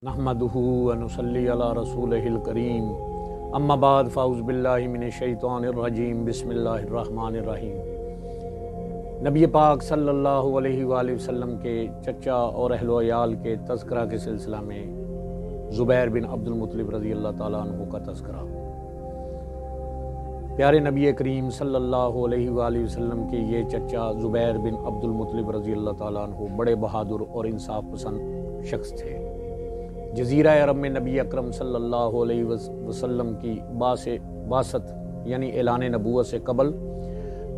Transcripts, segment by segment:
नहमदुहु व नुसल्ली अला रसूलिहिल करीम अम्मा बाद फ़ाउज़ बिल्लाहि मिनश शैतानिर रजीम बिस्मिल्लाहिर रहमानिर रहीम। नबी पाक सल्लल्लाहु अलैहि वसल्लम के चचा और अहलो अयाल के तज़किरा के सिलसिला में ज़ुबैर बिन अब्दुल मुत्तलिब रज़ी अल्लाह ताला अन्हु का तज़किरा। प्यारे नबी करीम सल्लल्लाहु अलैहि वसल्लम के ये चचा ज़ुबैर बिन अब्दुल मुत्तलिब रज़ी अल्लाह ताला अन्हु बड़े बहादुर और इंसाफ पसंद शख्स थे। जज़ीरा अरब में नबी अकरम सल्लल्लाहु अलैहि वसल्लम की बासत यानी ऐलान नबूवत से कबल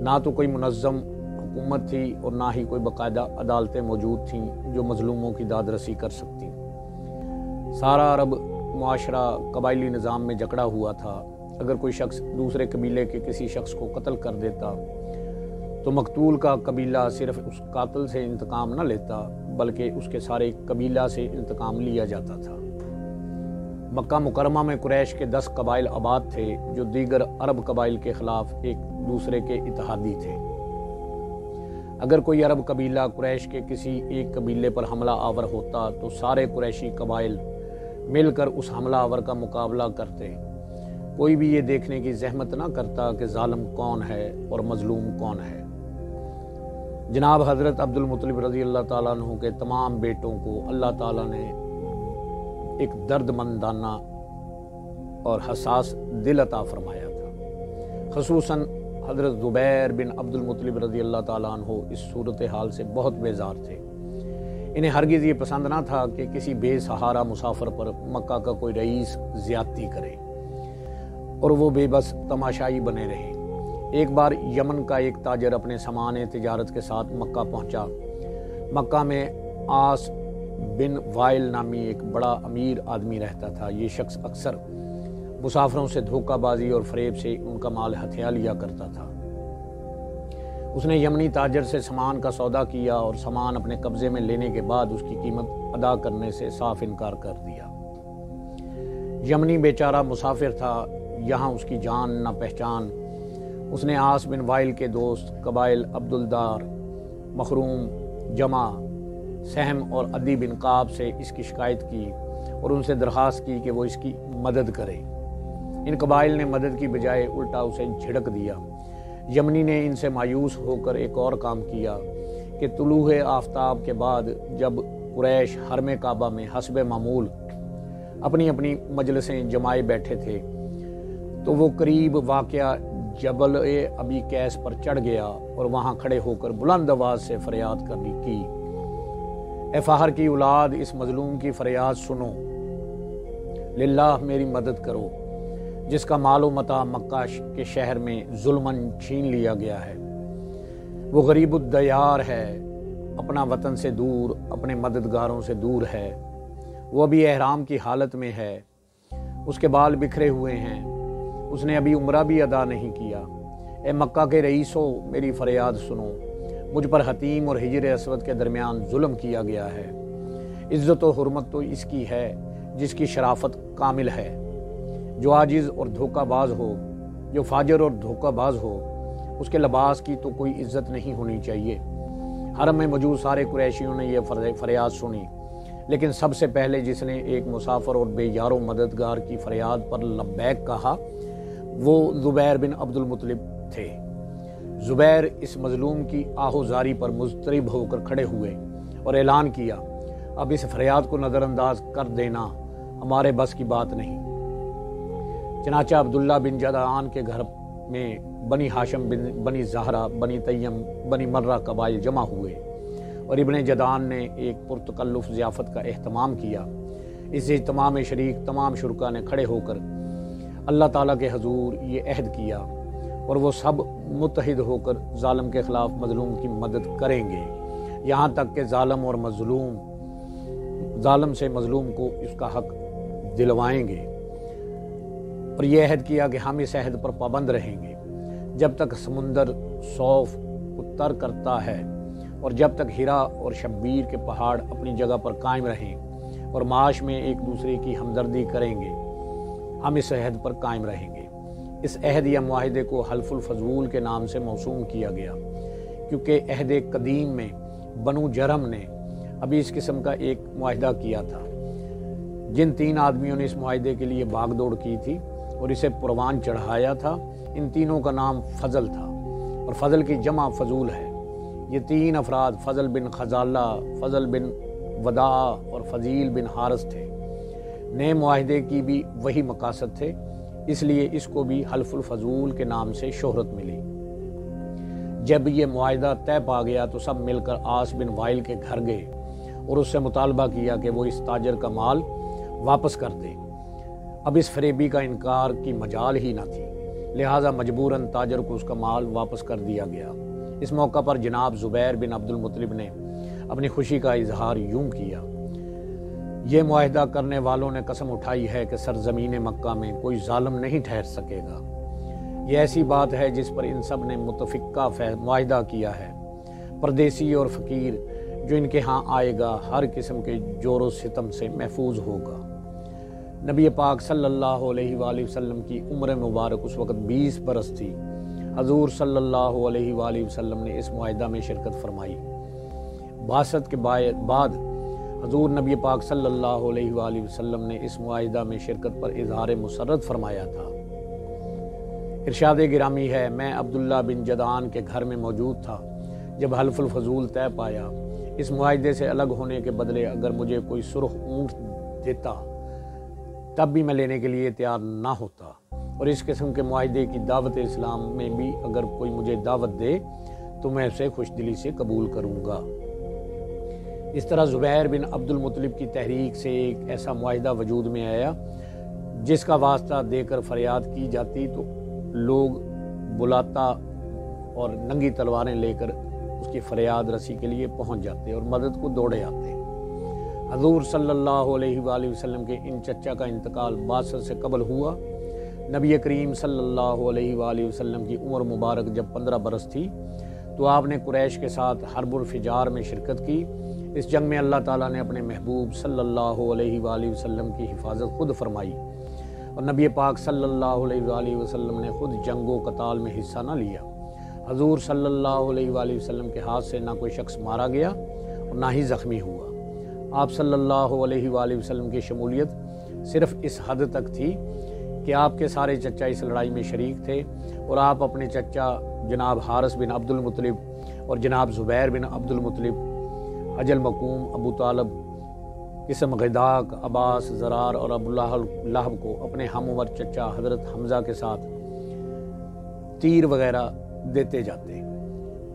ना तो कोई मुनज़्ज़म हुकूमत थी और ना ही कोई बाकायदा अदालतें मौजूद थीं जो मज़लूमों की दादरसी कर सकती। सारा अरब मुआशरा कबायली निज़ाम में जकड़ा हुआ था। अगर कोई शख्स दूसरे कबीले के किसी शख्स को कत्ल कर देता तो मकतूल का कबीला सिर्फ उस कातिल से इंतकाम न लेता बल्कि उसके सारे कबीला से इंतकाम लिया जाता था। मक्का मुकरमा में कुरैश के 10 कबाइल आबाद थे जो दीगर अरब कबाइल के ख़िलाफ़ एक दूसरे के इत्तेहादी थे। अगर कोई अरब कबीला कुरैश के किसी एक कबीले पर हमला आवर होता तो सारे कुरैशी कबाइल मिलकर उस हमला आवर का मुकाबला करते। कोई भी ये देखने की जहमत ना करता कि जालिम कौन है और मजलूम कौन है। जनाब हज़रत अब्दुल मुत्तलिब रज़ी अल्लाह ताला अन्हु के तमाम बेटों को अल्लाह ताला ने एक दर्दमंदाना और हसास दिल अता फरमाया था। ख़ुसूसन हज़रत ज़ुबैर बिन अब्दुल मुत्तलिब रज़ी अल्लाह ताला अन्हु इस सूरत हाल से बहुत बेजार थे। इन्हें हरगिज़ ये पसंद ना था कि किसी बेसहारा मुसाफिर पर मक्का का कोई रईस ज़्यादती करे और वो बेबस तमाशाई बने रहे। एक बार यमन का एक ताजर अपने सामान तिजारत के साथ मक्का पहुंचा। मक्का में आस बिन वाइल नामी एक बड़ा अमीर आदमी रहता था। ये शख्स अक्सर मुसाफिरों से धोखाबाजी और फरेब से उनका माल हथिया लिया करता था। उसने यमनी ताजर से सामान का सौदा किया और सामान अपने कब्जे में लेने के बाद उसकी कीमत अदा करने से साफ इनकार कर दिया। यमनी बेचारा मुसाफिर था, यहाँ उसकी जान न पहचान। उसने आस बिन वाइल के दोस्त कबाइल अब्दुलदार, मखरूम, जमा, सहम और अदी बिन काब से इसकी शिकायत की और उनसे दरख्वास्त की कि वो इसकी मदद करे। इन कबाइल ने मदद की बजाय उल्टा उसे झिड़क दिया। यमनी ने इनसे मायूस होकर एक और काम किया कि तुलूए आफ्ताब के बाद जब कुरैश हरम काबा में हस्ब मामूल अपनी अपनी मजलिसें जमाए बैठे थे तो वो करीब वाक़या जबल अबी कैस पर चढ़ गया और वहाँ खड़े होकर बुलंद आवाज़ से फरियाद करनी की, ए फ़ाहर की औलाद, इस मजलूम की फरियाद सुनो, लिल्लाह मेरी मदद करो, जिसका मालो मता मक्का के शहर में जुल्मन छीन लिया गया है। वो गरीबुद्दयार है, अपना वतन से दूर, अपने मददगारों से दूर है। वो अभी एहराम की हालत में है, उसके बाल बिखरे हुए हैं, उसने अभी उम्रा भी अदा नहीं किया। ए मक्का के रईसो, मेरी फरियाद सुनो, मुझ पर हतीम और हिजर असवद के दरमियान जुल्म किया गया है। इज़्ज़त और हुर्मत तो इसकी है जिसकी शराफत कामिल है। जो आजिज़ और धोखाबाज हो, जो फाजर और धोखाबाज हो, उसके लिबास की तो कोई इज्जत नहीं होनी चाहिए। हरम में मौजूद सारे कुरैशियों ने यह फरियाद सुनी, लेकिन सबसे पहले जिसने एक मुसाफिर और बेयारो मददगार की फरियाद पर लब्बैक कहा वो ज़ुबैर बिन अब्दुल मुत्तलिब थे। ज़ुबैर इस मजलूम की आहोजारी पर मुस्तरिब होकर खड़े हुए और ऐलान किया, अब इस फरियाद को नज़रअंदाज कर देना हमारे बस की बात नहीं। चनाचा अब्दुल्ला बिन जदान के घर में बनी हाशम बनी ज़हरा, बनी तय्यम, बनी मर्रा कबाइल जमा हुए और इब्ने जदान ने एक पुरतकल्लुफ़ ज़ियाफ़त का एहतमाम किया। इस इज्तिमा में शरीक तमाम शुरका ने खड़े होकर अल्लाह ताला के हजूर ये अहद किया और वो सब मुत्तहिद होकर जालिम के ख़िलाफ़ मजलूम की मदद करेंगे, यहाँ तक कि जालिम से मजलूम को इसका हक दिलवाएंगे। और ये अहद किया कि हम इस अहद पर पाबंद रहेंगे जब तक समुंदर सौफ को तर करता है और जब तक हिरा और शब्बीर के पहाड़ अपनी जगह पर कायम रहें और माश में एक दूसरे की हमदर्दी करेंगे, हम इस अहद पर कायम रहेंगे। इस अहद या मुआहिदे को हल्फुल फजूल के नाम से मौसूम किया गया क्योंकि अहद कदीम में बनु जरम ने अभी इस किस्म का एक मुआहिदा किया था جن 3 آدمیوں نے اس معاہدے کے لیے بھاگ دوڑ کی تھی اور اسے پروان چڑھایا تھا، ان تینوں کا نام فضل تھا، اور فضل کی جمع فضول ہے۔ یہ 3 افراد فضل بن خزالہ، فضل بن وداع اور فضیل بن حارث تھے۔ نئے معاہدے کی بھی وہی مقاصد تھے، اس لیے اس کو بھی حلف الفضول کے نام سے شہرت ملی۔ جب یہ معاہدہ طے پا گیا تو سب مل کر عاص بن وائل کے گھر گئے اور اس سے مطالبہ کیا کہ وہ اس تاجر کا مال واپس کر دے۔ اب اس فریبی کا انکار کی مجال ہی نہ تھی، لہٰذا مجبوراً تاجر کو اس کا مال واپس کر دیا گیا۔ اس موقع پر جناب زبیر بن عبد المطلب نے اپنی خوشی کا اظہار یوں کیا: یہ معاہدہ کرنے والوں نے قسم اٹھائی ہے کہ سرزمین مکہ میں کوئی ظالم نہیں ٹھہر سکے گا۔ یہ ایسی بات ہے جس پر ان سب نے متفقہ معاہدہ کیا ہے۔ پردیسی اور فقیر جو ان کے ہاں آئے گا ہر قسم کے جور و ستم سے محفوظ ہوگا۔ نبی پاک صلی اللہ علیہ وآلہ وسلم کی عمر مبارک اس وقت 20 برس تھی۔ حضور صلی اللہ علیہ وآلہ وسلم نے اس معاہدہ میں شرکت فرمائی۔ بعثت کے بعد حضور نبی پاک صلی اللہ علیہ وآلہ وسلم نے اس معاہدہ میں شرکت پر اظہار مسرت فرمایا تھا۔ ارشاد گرامی ہے: میں عبداللہ بن جدعان کے گھر میں موجود تھا جب حلف الفضول طے پایا۔ اس معاہدے سے الگ ہونے کے بدلے اگر مجھے کوئی سرخ اونٹ دیتا تب بھی میں لینے کے لیے تیار نہ ہوتا، اور اس قسم کے معاہدے کی دعوت اسلام میں بھی اگر کوئی مجھے دعوت دے تو میں اسے خوش دلی سے قبول کروں گا۔ اس طرح زبیر بن عبد المطلب کی تحریک سے ایک ایسا معاہدہ وجود میں آیا جس کا واسطہ دے کر فریاد کی جاتی تو لوگ بلاتا اور ننگی تلواریں لے کر اس کی فریاد رسی کے لیے پہنچ جاتے اور مدد کو دوڑے آتے۔ حضور صلی اللہ علیہ وآلہ وسلم کے ان چچا کا انتقال بعثت سے قبل ہوا۔ نبی کریم صلی اللہ علیہ وآلہ وسلم کی عمر مبارک جب 15 برس تھی تو آپ نے قریش کے ساتھ حرب الفجار میں شرکت کی۔ اس جنگ میں اللہ تعالیٰ نے اپنے محبوب صلی اللہ علیہ وآلہ وسلم کی حفاظت خود فرمائی، اور نبی پاک صلی اللہ علیہ وآلہ وسلم نے خود جنگ و قتال میں حصہ نہ لیا۔ حضور صلی اللہ علیہ وآلہ وسلم کے ہاتھ سے نہ کوئی شخص مارا گیا اور نہ ہی زخمی ہوا۔ آپ صلی اللہ علیہ وآلہ وسلم کی شمولیت صرف اس حد تک تھی کہ آپ کے سارے چچا اس لڑائی میں شریک تھے، اور آپ اپنے چچا جناب حارث بن عبد المطلب اور جناب زبیر بن عبد المطلب، حجل مقوم، ابو طالب، قسم غداق، عباس، زرار اور ابو لہب کو اپنے ہم عمر چچا حضرت حمزہ کے ساتھ تیر وغیرہ دیتے جاتے،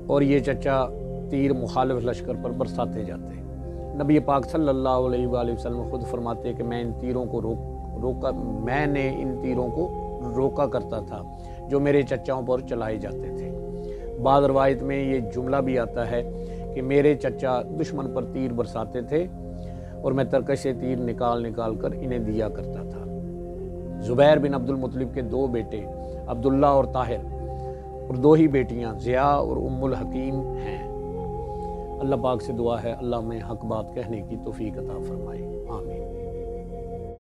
اور یہ چچا تیر مخالف لشکر پر برساتے جاتے۔ نبی پاک صلی اللہ علیہ وآلہ وسلم خود فرماتے کہ میں نے ان تیروں کو روکا کرتا تھا جو میرے چچاؤں پر چلائے جاتے تھے۔ بعض روایت میں یہ جملہ بھی آتا ہے کہ میرے چچا دشمن پر تیر برساتے تھے اور میں ترکش سے تیر نکال کر انہیں دیا کرتا تھا۔ زبیر بن عبد المطلب کے 2 بیٹے عبداللہ اور طاہر اور 2 ہی بیٹیاں ضیاء اور ام الحکیم ہیں۔ اللہ پاک سے دعا ہے اللہ میں حق بات کہنے کی توفیق عطا فرمائے، آمین۔